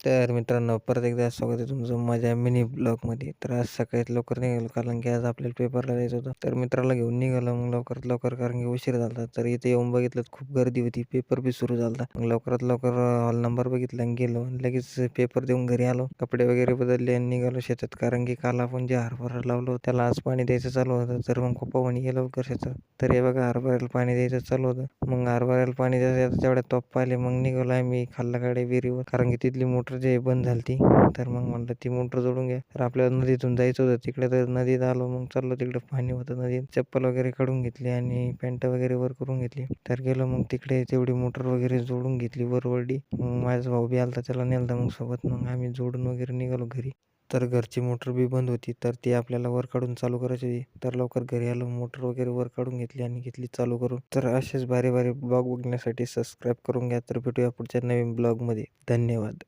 तर मित्रांनो, परत एकदा स्वागत आहे तुमचं माझ्या मिनी ब्लॉगमध्ये. तर आज सकाळी लवकर निघालो कारण की आज आपल्याला पेपरला जायचं होतं. तर मित्राला घेऊन निघालो मग लवकरात लवकर कारण की उशीर झाला होता. तर इथे येऊन बघितलं तर खूप गर्दी होती. पेपर बी सुरू झाला होता. मग लवकरात लवकर हॉल नंबर बघितला आणि गेलो. आणि लगेच पेपर देऊन घरी आलो. कपडे वगैरे बदलले आणि निघालो शेतात कारण की काल आपण जे हरभरा लावलो त्याला आज पाणी द्यायचं चालू होतं. तर मग पप्पा म्हणे ये लवकर शेतात. तर हे बघा हरभऱ्याला पाणी द्यायचं चालू होतं. मग हरभऱ्याला पाणी द्यायचं तेवढ्यात पप्पा आले. मग निघालो आम्ही खाल्लाकडे विहिरीवर कारण की तिथली मोटर जे बंद झाली तर मग म्हटलं ती मोटर जोडून घ्या. तर आपल्याला नदीतून जायचं होतं तिकडे. तर नदीत आलो मग चाललो तिकडे पाणी होतं नदीत. चप्पल वगैरे काढून घेतली आणि पॅन्ट वगैरे वर करून घेतली. तर गेलो मग तिकडे तेवढी मोटर वगैरे जोडून घेतली वरवरडी. मग माझा भाऊ बी आलता त्याला नेलता मग सोबत. मग आम्ही जोडून वगैरे निघालो घरी. तर घरची मोटर बी बंद होती तर ती आपल्याला वर काढून चालू करायची होती. तर लवकर घरी आलो मोटर वगैरे वर काढून घेतली आणि घेतली चालू करून. तर असेच भारी भारी ब्लॉग बघण्यासाठी सबस्क्राईब करून घ्या. तर भेटूया पुढच्या नवीन ब्लॉगमध्ये. धन्यवाद.